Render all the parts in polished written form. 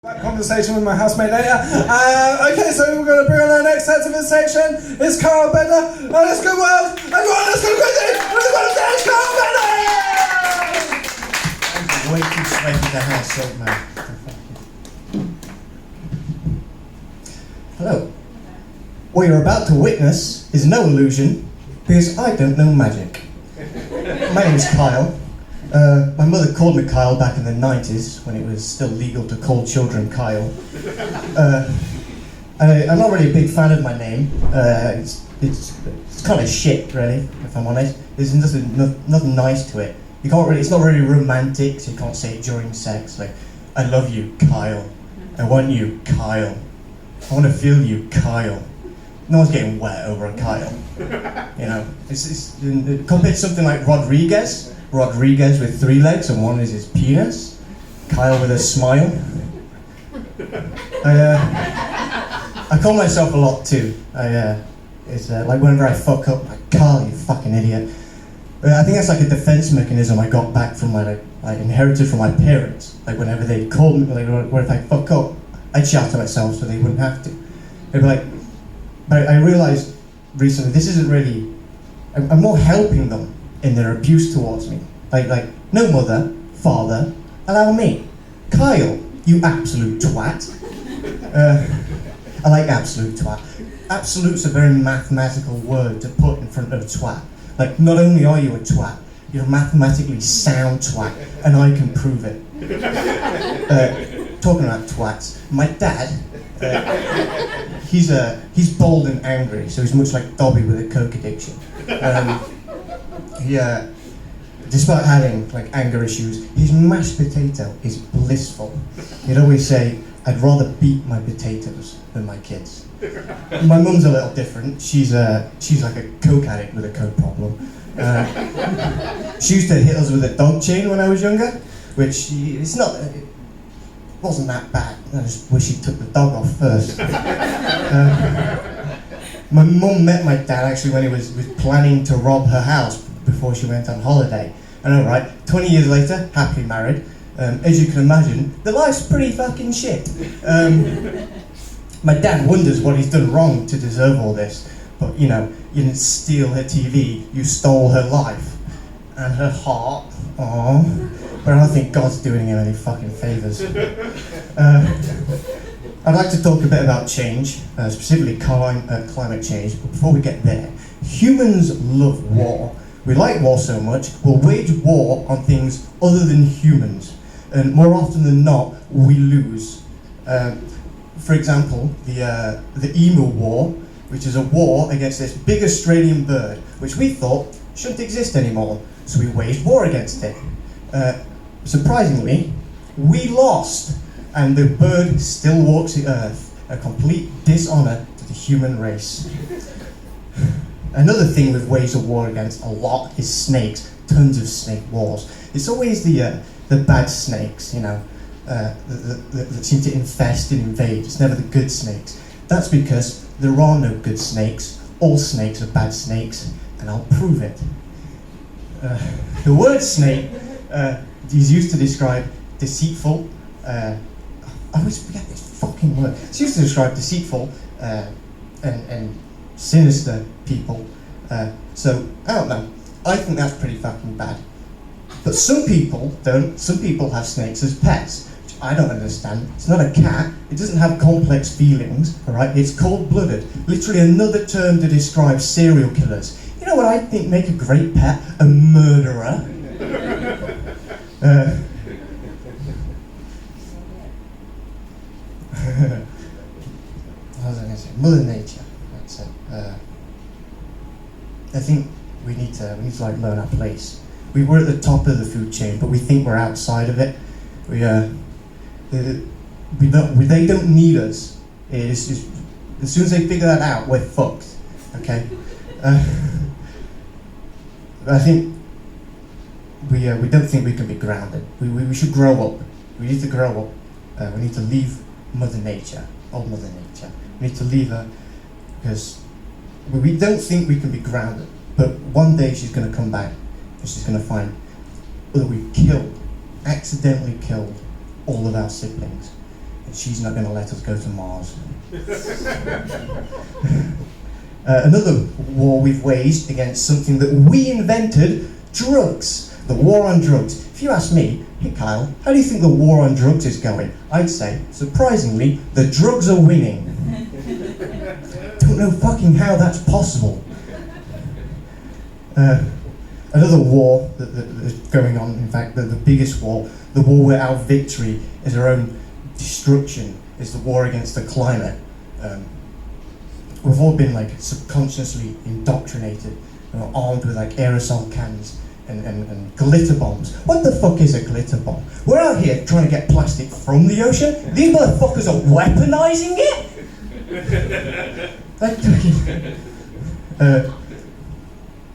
That conversation with my housemate later. Okay, so we're going to bring on our next activist section. It's Carl Bedler. Let's go world. Everyone, let's go crazy. Everyone, there's Carl Bedler. Way too sweaty to house up, man. Hello. What you're about to witness is no illusion, because I don't know magic. My name is Kyle. My mother called me Kyle back in the 90s, when it was still legal to call children Kyle. I'm not really a big fan of my name. It's kind of shit, really, if I'm honest. There's nothing nice to it. It's not really romantic, so you can't say it during sex. Like, I love you, Kyle. I want you, Kyle. I want to feel you, Kyle. No one's getting wet over a Kyle. You know, compared to something like Rodriguez with 3 legs and one is his penis. Kyle with a smile. I call myself a lot too. It's like whenever I fuck up, like, Kyle, you fucking idiot. I think that's like a defense mechanism I got back from I inherited from my parents. Like whenever they called me, like, what if I fuck up, I'd shout at myself so they wouldn't have to. They'd be like, but I realized recently this isn't really. I'm more helping them in their abuse towards me. Like, no mother, father, allow me. Kyle, you absolute twat. I like absolute twat. Absolute's a very mathematical word to put in front of twat. Like, not only are you a twat, you're a mathematically sound twat, and I can prove it. Talking about twats, my dad, he's bold and angry, so he's much like Dobby with a coke addiction. Despite having like anger issues, his mashed potato is blissful. He'd always say, "I'd rather beat my potatoes than my kids." My mum's a little different. She's like a coke addict with a coke problem. She used to hit us with a dog chain when I was younger, which it wasn't that bad. I just wish he took the dog off first. My mum met my dad actually when he was planning to rob her house before she went on holiday. And alright, 20 years later, happily married. As you can imagine, the life's pretty fucking shit. My dad wonders what he's done wrong to deserve all this. But you know, you didn't steal her TV, you stole her life. And her heart, aww. But I don't think God's doing him any fucking favours. I'd like to talk a bit about change, specifically climate change, but before we get there, humans love war. We like war so much, we'll wage war on things other than humans, and more often than not, we lose. For example, the emu war, which is a war against this big Australian bird, which we thought shouldn't exist anymore, so we waged war against it. Surprisingly, we lost, and the bird still walks the earth, a complete dishonour to the human race. Another thing we've waged a war against a lot is snakes, tons of snake wars. It's always the bad snakes, you know, that seem to infest and invade. It's never the good snakes. That's because there are no good snakes. All snakes are bad snakes, and I'll prove it. The word snake is used to describe deceitful, I always forget this fucking word. It's used to describe deceitful and sinister people. So, I don't know. I think that's pretty fucking bad. But some people don't. Some people have snakes as pets, which I don't understand. It's not a cat. It doesn't have complex feelings, alright? It's cold-blooded. Literally another term to describe serial killers. You know what I think make a great pet? A murderer. What was I going to say? Mother Nature. That's it. I think we need to like learn our place. We were at the top of the food chain, but we think we're outside of it. They don't need us. It's just, as soon as they figure that out, we're fucked. Okay. I think we don't think we can be grounded. We should grow up. We need to grow up. We need to leave Mother Nature, old Mother Nature. We need to leave her because we don't think we can be grounded. But one day she's going to come back and she's going to find that we've accidentally killed all of our siblings. and she's not going to let us go to Mars. Another war we've waged against something that we invented, drugs. The war on drugs. If you ask me, hey Kyle, how do you think the war on drugs is going? I'd say, surprisingly, the drugs are winning. Don't know fucking how that's possible. Another war that is going on, in fact, the biggest war, the war where our victory is our own destruction, is the war against the climate. We've all been like subconsciously indoctrinated, armed with like aerosol cans and glitter bombs. What the fuck is a glitter bomb? We're out here trying to get plastic from the ocean. These motherfuckers are weaponizing it? Like fucking...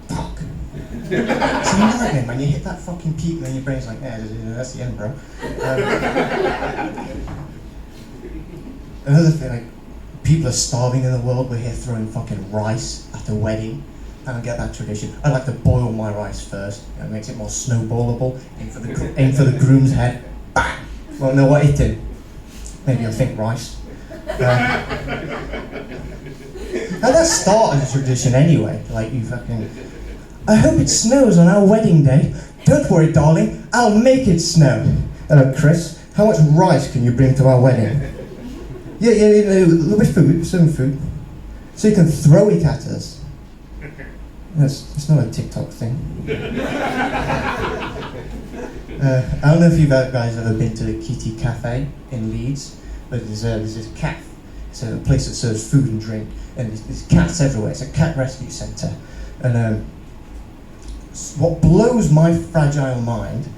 fuck. It's a nightmare, man. You hit that fucking peak and then your brain's like, yeah, that's the end, bro. Another thing, like, people are starving in the world. We're here throwing fucking rice at a wedding. I don't get that tradition. I like to boil my rice first. It makes it more snowballable. Aim for the groom's head. Bang! Won't know what hit him. Maybe you'll think rice. Now that started a tradition anyway. Like you fucking... I hope it snows on our wedding day. Don't worry, darling. I'll make it snow. Hello, Chris. How much rice can you bring to our wedding? Yeah, a little bit of food, some food. So you can throw it at us. It's not a TikTok thing. I don't know if you guys ever been to the Kitty Cafe in Leeds, but there's this cat. It's a place that serves food and drink, and there's cats everywhere. It's a cat rescue centre. And what blows my fragile mind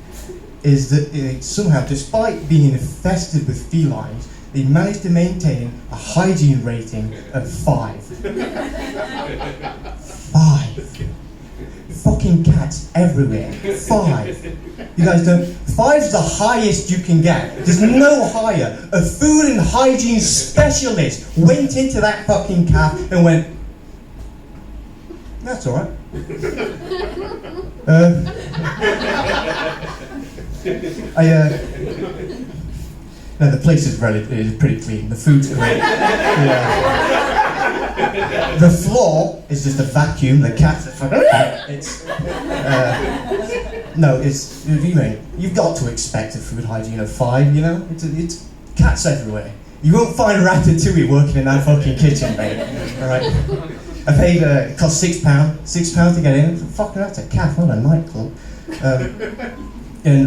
is that it somehow, despite being infested with felines, they managed to maintain a hygiene rating of 5. 5. Fucking cats everywhere. 5. You guys don't... 5's the highest you can get. There's no higher. A food and hygiene specialist went into that fucking cat and went, that's alright. No, the place is pretty clean. The food's great. Yeah. The floor is just a vacuum. The cats are fucking... you've got to expect a food hygiene of 5, you know? It's cats everywhere. You won't find Ratatouille working in that fucking kitchen, mate. Alright? I paid, it cost £6 to get in. Fucking, that's a cat, not a nightclub.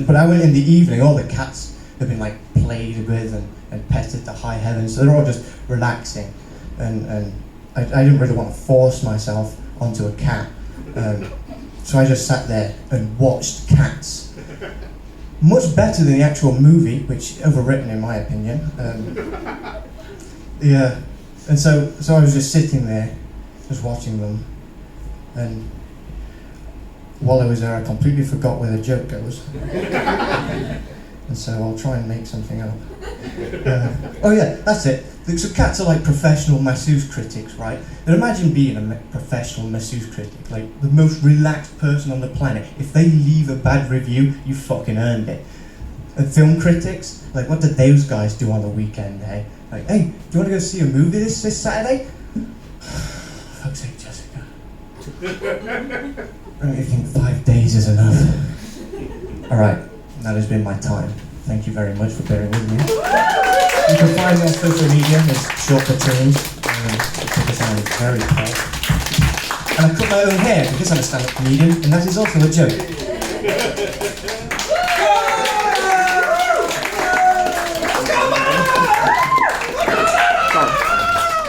But I went in the evening, all the cats have been like played with and petted to high heaven, so they're all just relaxing. And I didn't really want to force myself onto a cat. So I just sat there and watched cats. Much better than the actual movie, which overwritten in my opinion. Yeah, and so I was just sitting there, just watching them, and while I was there I completely forgot where the joke goes. And so I'll try and make something up. Oh yeah, that's it. So cats are like professional masseuse critics, right? And imagine being a professional masseuse critic, like the most relaxed person on the planet. If they leave a bad review, you fucking earned it. And film critics, like what did those guys do on the weekend, hey? Like, hey, do you want to go see a movie this Saturday? Fuck's sake, Jessica. I don't think 5 days is enough. Alright. That has been my time. Thank you very much for bearing with me. You can find me on social media as Short for Change, because I'm very proud. And I cut my own hair because I'm a stand-up comedian, and that is also a joke.